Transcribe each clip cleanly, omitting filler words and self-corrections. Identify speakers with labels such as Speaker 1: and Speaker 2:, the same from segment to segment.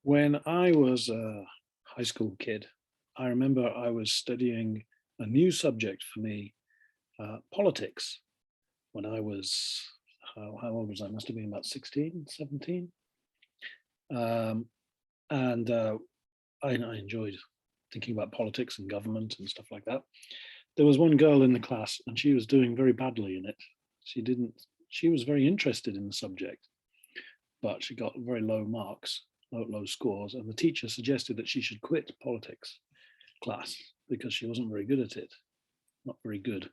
Speaker 1: When I was a high school kid, I remember I was studying a new subject for me, politics, when I was, how old was I? Must have been about 16, 17. Um, and I enjoyed thinking about politics and government and stuff like that. There was one girl in the class and she was doing very badly in it. She didn't, she was very interested in the subject, but she got very low marks, low scores. And the teacher suggested that she should quit politics class because she wasn't very good at it, not very good.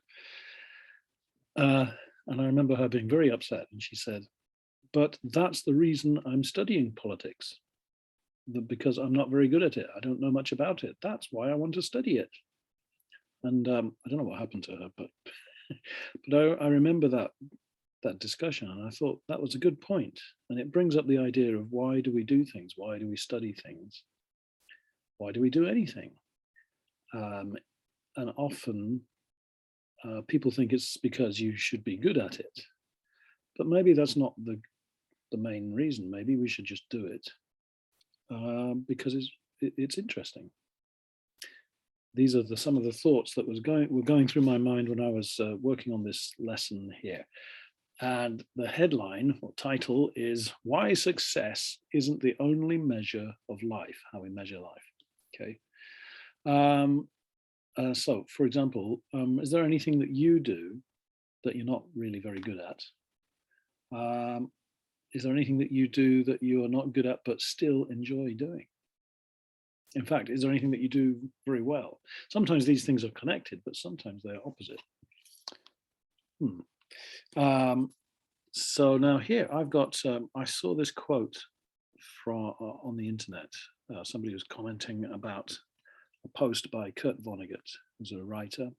Speaker 1: Uh, and I remember her being very upset. And she said, "But that's the reason I'm studying politics, because I'm not very good at it. I don't know much about it. That's why I want to study it." And I don't know what happened to her, but I remember that discussion, and I thought that was a good point. And it brings up the idea of why do we do things? Why do we study things? Why do we do anything? And often people think it's because you should be good at it, but maybe that's not the main reason. Maybe we should just do it because it's interesting. These are some of the thoughts that were going through my mind when I was working on this lesson here. And the headline or title is "Why Success Isn't the Only Measure of Life," how we measure life. Okay. So, for example, is there anything that you do that you're not really very good at? Is there anything that you do that you are not good at but still enjoy doing? In fact, is there anything that you do very well? Sometimes these things are connected, but sometimes they're opposite. So now here I've got, I saw this quote from on the internet. Somebody was commenting about a post by Kurt Vonnegut, who's a writer.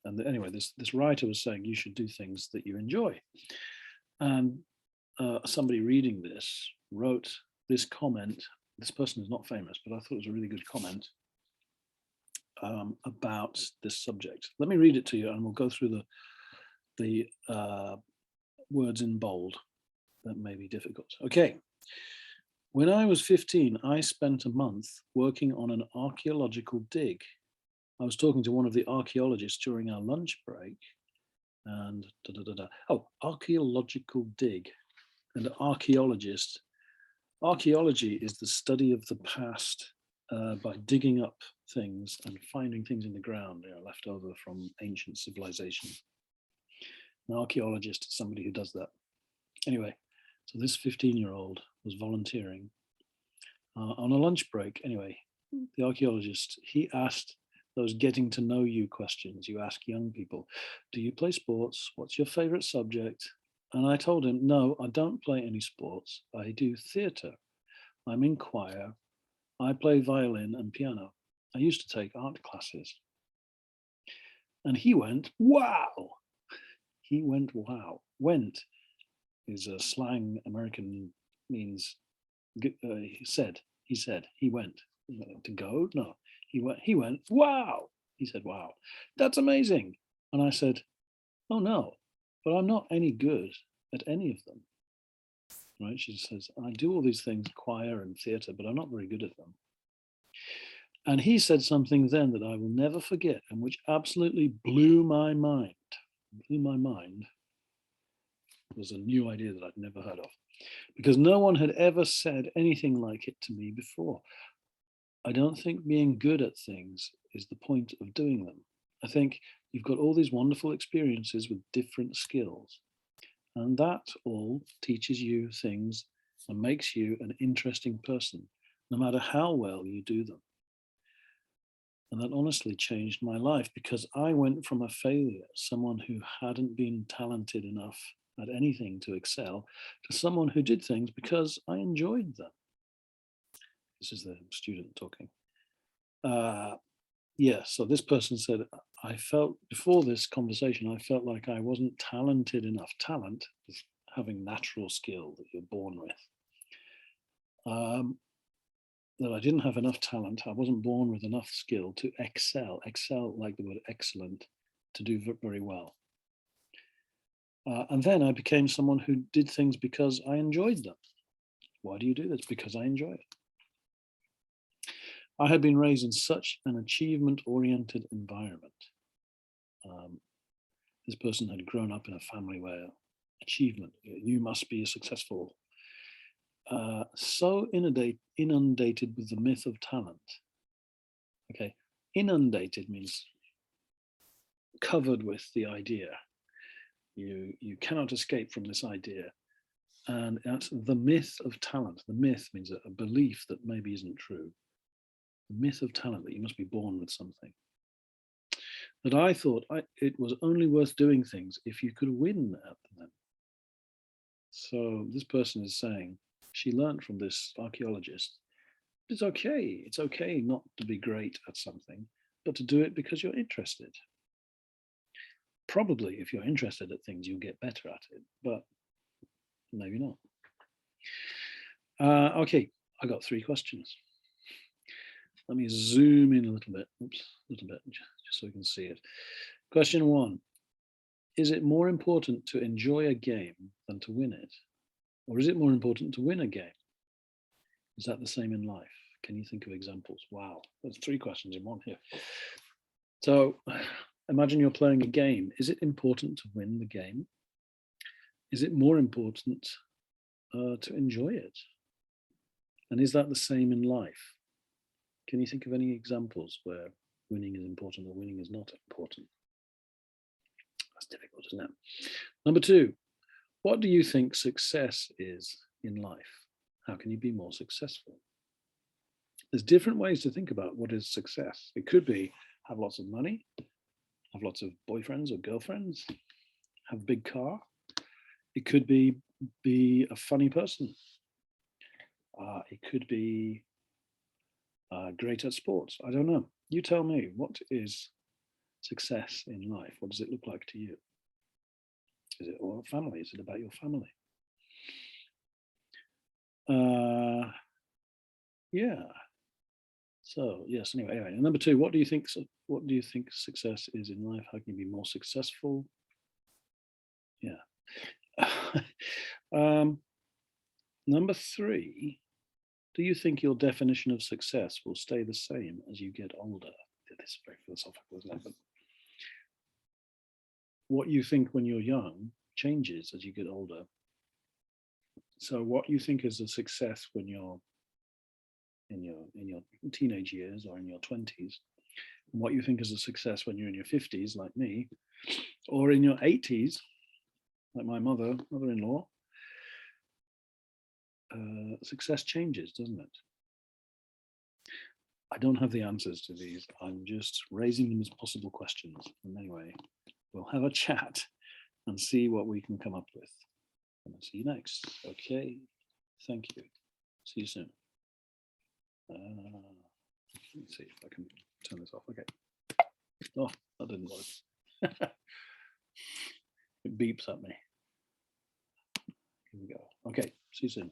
Speaker 1: And anyway, this writer was saying you should do things that you enjoy. And somebody reading this wrote this comment. This person is not famous, but I thought it was a really good comment about this subject. Let me read it to you, and we'll go through the words in bold that may be difficult. Okay. When I was 15, I spent a month working on an archaeological dig. I was talking to one of the archaeologists during our lunch break, and oh, archaeological dig. And archaeologist, archaeology is the study of the past by digging up things and finding things in the ground, left over from ancient civilization. An archaeologist is somebody who does that. Anyway, so this 15-year-old was volunteering on a lunch break. Anyway, the archaeologist, he asked those getting to know you questions you ask young people. Do you play sports? What's your favorite subject? And I told him, no, I don't play any sports. I do theatre. I'm in choir. I play violin and piano. I used to take art classes. And he went, wow. He went, wow. Went is a slang American, means he said, he went. To go? No. He went, wow. He said, wow, that's amazing. And I said, oh no, but I'm not any good at any of them. Right? She says, I do all these things, choir and theatre, but I'm not very good at them. And he said something then that I will never forget, and which absolutely blew my mind. Blew my mind. It was a new idea that I'd never heard of, because no one had ever said anything like it to me before. I don't think being good at things is the point of doing them. I think you've got all these wonderful experiences with different skills, and that all teaches you things and makes you an interesting person, no matter how well you do them. And that honestly changed my life, because I went from a failure, someone who hadn't been talented enough at anything to excel, to someone who did things because I enjoyed them. This is the student talking. So this person said, I felt before this conversation, I felt like I wasn't talented enough. Talent is having natural skill that you're born with. That I didn't have enough talent. I wasn't born with enough skill to excel, like the word excellent, to do very well. And then I became someone who did things because I enjoyed them. Why do you do this? Because I enjoy it. I had been raised in such an achievement-oriented environment. This person had grown up in a family where achievement, you must be successful, so inundated with the myth of talent. Okay, inundated means covered with the idea. You cannot escape from this idea. And that's the myth of talent. The myth means a belief that maybe isn't true. The myth of talent, that you must be born with something. That I thought it was only worth doing things if you could win at them. So this person is saying, she learned from this archaeologist, it's okay not to be great at something, but to do it because you're interested. Probably if you're interested at things, you'll get better at it, but maybe not. Okay, I got 3 questions. Let me zoom in a little bit. Oops, a little bit, just so you can see it. Question 1. Is it more important to enjoy a game than to win it? Or is it more important to win a game? Is that the same in life? Can you think of examples? Wow, there's 3 questions in one here. So imagine you're playing a game. Is it important to win the game? Is it more important to enjoy it? And is that the same in life? Can you think of any examples where winning is important or winning is not important? That's difficult, isn't it? Number 2, what do you think success is in life? How can you be more successful? There's different ways to think about what is success. It could be have lots of money, have lots of boyfriends or girlfriends, have a big car. It could be a funny person. It could be great at sports. I don't know. You tell me, what is success in life? What does it look like to you? Is it all family? Is it about your family? Yeah. So yes. Anyway. Number 2. What do you think? What do you think success is in life? How can you be more successful? Yeah. Number 3. Do you think your definition of success will stay the same as you get older? This is very philosophical, isn't it? But what you think when you're young changes as you get older. So what you think is a success when you're in your teenage years or in your 20s, and what you think is a success when you're in your 50s, like me, or in your 80s, like my mother-in-law, success changes, doesn't it? I don't have the answers to these. I'm just raising them as possible questions. And anyway, we'll have a chat and see what we can come up with. And I'll see you next. Okay. Thank you. See you soon. Let me see if I can turn this off. Okay. Oh, that didn't work. It beeps at me. Here we go. Okay. See you soon.